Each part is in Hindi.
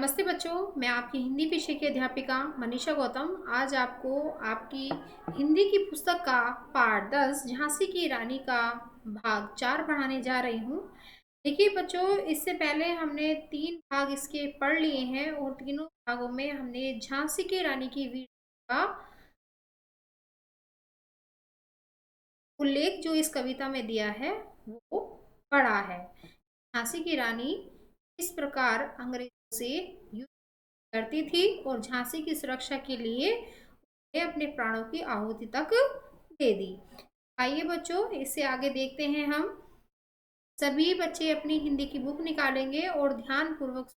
नमस्ते बच्चों, मैं आपकी हिंदी विषय की अध्यापिका मनीषा गौतम आज आपको आपकी हिंदी की पुस्तक का पाठ 10 झांसी की रानी का भाग 4 पढ़ाने जा रही हूँ। देखिए बच्चों, इससे पहले हमने 3 भाग इसके पढ़ लिए हैं और तीनों भागों में हमने झांसी की रानी की वीर का उल्लेख जो इस कविता में दिया है वो पढ़ा है। झांसी की रानी इस प्रकार अंग्रेजों से युद्ध करती थी और झांसी की सुरक्षा के लिए उन्हें अपने प्राणों की आहुति तक दे दी। आइए बच्चों, इससे आगे देखते हैं। हम सभी बच्चे अपनी हिंदी की बुक निकालेंगे और ध्यान पूर्वक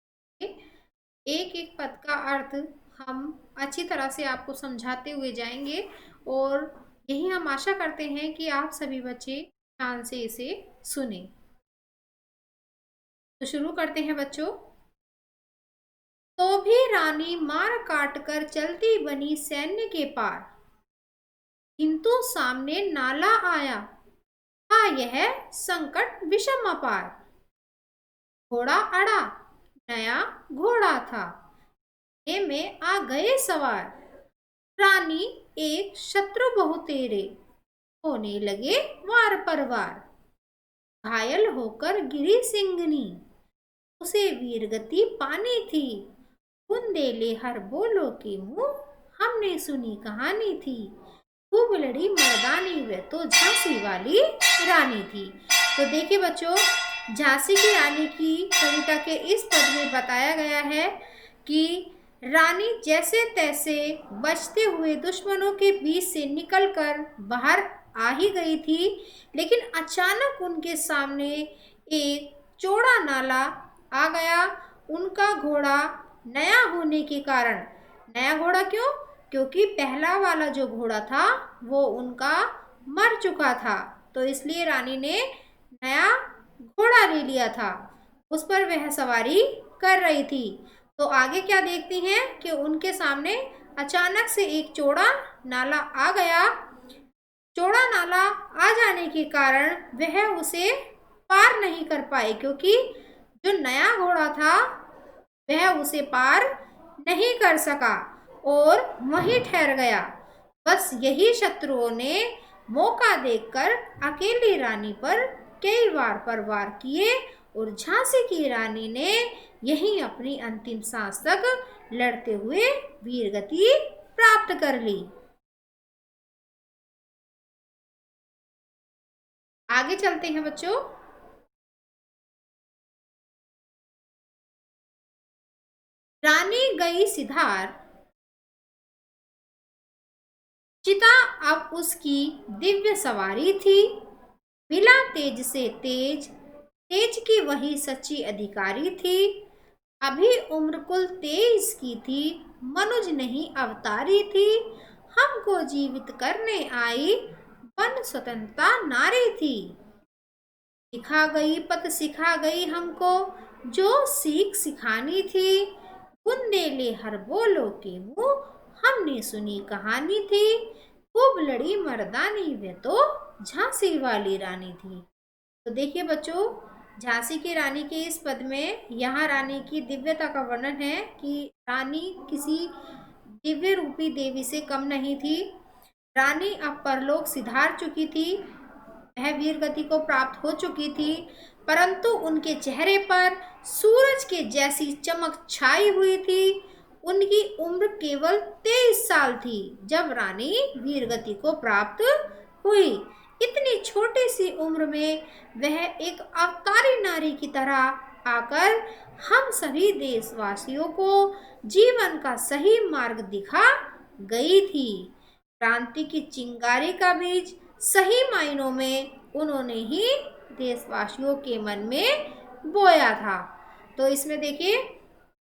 एक एक पद का अर्थ हम अच्छी तरह से आपको समझाते हुए जाएंगे और यही हम आशा करते हैं कि आप सभी बच्चे ध्यान से इसे सुने। तो शुरू करते हैं बच्चों। तो भी रानी मार काट कर चलती बनी सैन्य के पार, किंतु सामने नाला आया था यह संकट विषम अपार। घोड़ा अड़ा नया घोड़ा था, ये में आ गए सवार। रानी एक शत्रु बहु तेरे, होने लगे वार पर वार। घायल होकर गिरी सिंगनी, उसे वीरगति पानी थी। बुंदेले हर बोलो के मुंह, हमने सुनी कहानी थी। खूब लड़ी मर्दानी वे तो झांसी वाली रानी थी। तो देखिए बच्चों, झांसी की रानी की कविता के इस पद में बताया गया है कि रानी जैसे तैसे बचते हुए दुश्मनों के बीच से निकलकर बाहर आ ही गई थी, लेकिन अचानक उनके सामने एक चौड़ा नाला आ गया। उनका घोड़ा नया होने के कारण, नया घोड़ा क्यों? क्योंकि पहला वाला जो घोड़ा था वो उनका मर चुका था, तो इसलिए रानी ने नया घोड़ा ले लिया था, उस पर वह सवारी कर रही थी। तो आगे क्या देखती हैं कि उनके सामने अचानक से एक चौड़ा नाला आ गया। चौड़ा नाला आ जाने के कारण वह उसे पार नहीं कर पाए, क्योंकि जो नया घोड़ा था वह उसे पार नहीं कर सका और वहीं ठहर गया। बस यही शत्रुओं ने मौका देखकर अकेली रानी पर कई वार किए और झांसी की रानी ने यहीं अपनी अंतिम सांस तक लड़ते हुए वीरगति प्राप्त कर ली। आगे चलते हैं बच्चों। रानी गई सिधार, चिता अब उसकी दिव्य सवारी थी। मिला तेज से तेज, तेज की वही सच्ची अधिकारी थी। अभी उम्र कुल 23 की थी, मनुज नहीं अवतारी थी। हमको जीवित करने आई, वन स्वतंत्रता नारी थी। सिखा गई पत सिखा गई हमको, जो सीख सिखानी थी। बुंदेले हर बोलो के मुंह, हमने सुनी कहानी थी। खूब लड़ी मर्दानी वे तो झांसी वाली रानी थी। तो देखिए बच्चों, झांसी की रानी के इस पद में यहाँ रानी की दिव्यता का वर्णन है कि रानी किसी दिव्य रूपी देवी से कम नहीं थी। रानी अब परलोक सिधार चुकी थी, वह वीर गति को प्राप्त हो चुकी थी, परंतु उनके चेहरे पर सूरज के जैसी चमक छाई हुई थी। उनकी उम्र केवल 23 साल थी जब रानी वीर गति को प्राप्त हुई। इतनी छोटी सी उम्र में वह एक अवतारी नारी की तरह आकर हम सभी देशवासियों को जीवन का सही मार्ग दिखा गई थी। क्रांति की चिंगारी का बीज सही मायनों में उन्होंने ही देशवासियों के मन में बोया था। तो इसमें देखिए,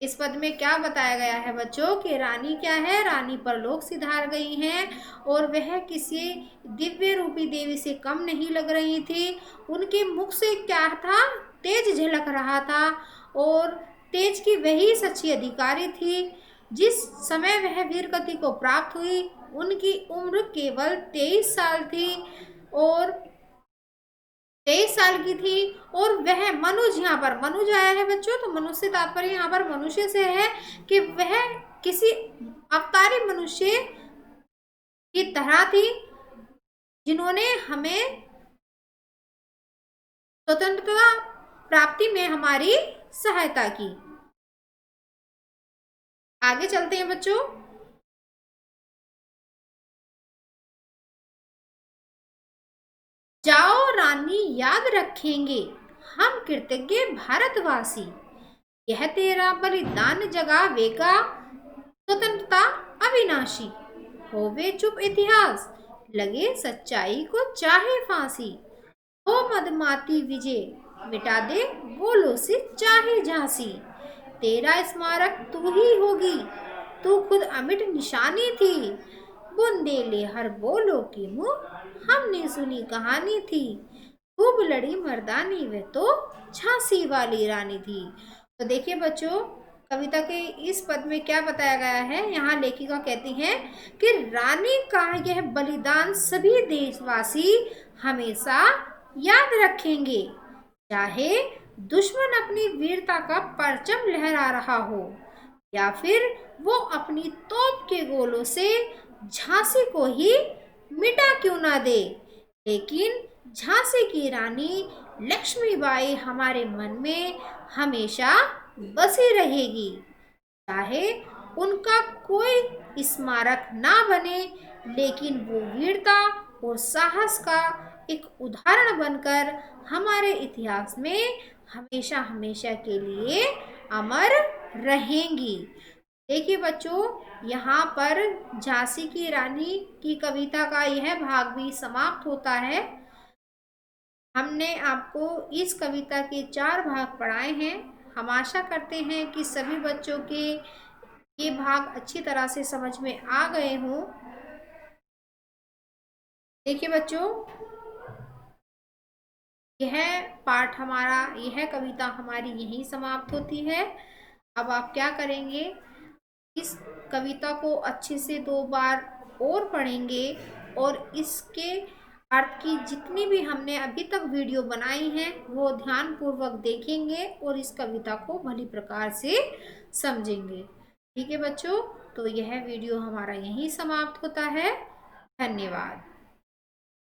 इस पद में क्या बताया गया है बच्चों कि रानी क्या है, रानी परलोक सिधार गई हैं और वह किसी दिव्य रूपी देवी से कम नहीं लग रही थी। उनके मुख से क्या था, तेज झलक रहा था और तेज की वही सच्ची अधिकारी थी। जिस समय वह वीर गति को प्राप्त हुई उनकी उम्र केवल 23 साल थी और 23 साल की थी और वह मनुज, यहाँ पर मनुज आया है बच्चों, तो मनुष्य से तात्पर्य यहाँ पर मनुष्य से है कि वह किसी अवतारी मनुष्य की तरह थी जिन्होंने हमें स्वतंत्रता प्राप्ति में हमारी सहायता की। आगे चलते हैं बच्चों। जाओ रानी याद रखेंगे हम कृतज्ञ भारतवासी, यह तेरा बलिदान जगावेगा स्वतंत्रता अविनाशी। होवे चुप इतिहास लगे सच्चाई को चाहे फांसी, हो मदमाती विजय मिटा दे गोलों से चाहे झांसी। तेरा स्मारक तू ही होगी, तू खुद अमिट निशानी थी, बुंदेले हर बोलो की मुँह हमने सुनी कहानी थी, खूब लड़ी मर्दानी वे तो झांसी वाली रानी थी। तो देखिए बच्चों, कविता के इस पद में क्या बताया गया है। यहाँ लेखिका कहती हैं कि रानी का यह बलिदान सभी देशवासी हमेशा याद रखेंगे, चाहे दुश्मन अपनी वीरता का परचम लहरा रहा हो या फिर वो अपनी तोप के गोलों से झांसी को ही मिटा क्यों ना दे, लेकिन झांसी की रानी लक्ष्मीबाई हमारे मन में हमेशा बसी रहेगी। चाहे उनका कोई स्मारक ना बने, लेकिन वो वीरता और साहस का एक उदाहरण बनकर हमारे इतिहास में हमेशा हमेशा के लिए अमर रहेंगी। देखिए बच्चों, यहाँ पर झांसी की रानी की कविता का यह भाग भी समाप्त होता है। हमने आपको इस कविता के 4 भाग पढ़ाए हैं। हम आशा करते हैं कि सभी बच्चों के ये भाग अच्छी तरह से समझ में आ गए हों। देखिए बच्चों, यह पाठ हमारा, यह कविता हमारी यहीं समाप्त होती है। अब आप क्या करेंगे, इस कविता को अच्छे से 2 बार और पढ़ेंगे और इसके अर्थ की जितनी भी हमने अभी तक वीडियो बनाई हैं वो ध्यान पूर्वक देखेंगे और इस कविता को भली प्रकार से समझेंगे। ठीक है बच्चों, तो यह वीडियो हमारा यहीं समाप्त होता है। धन्यवाद।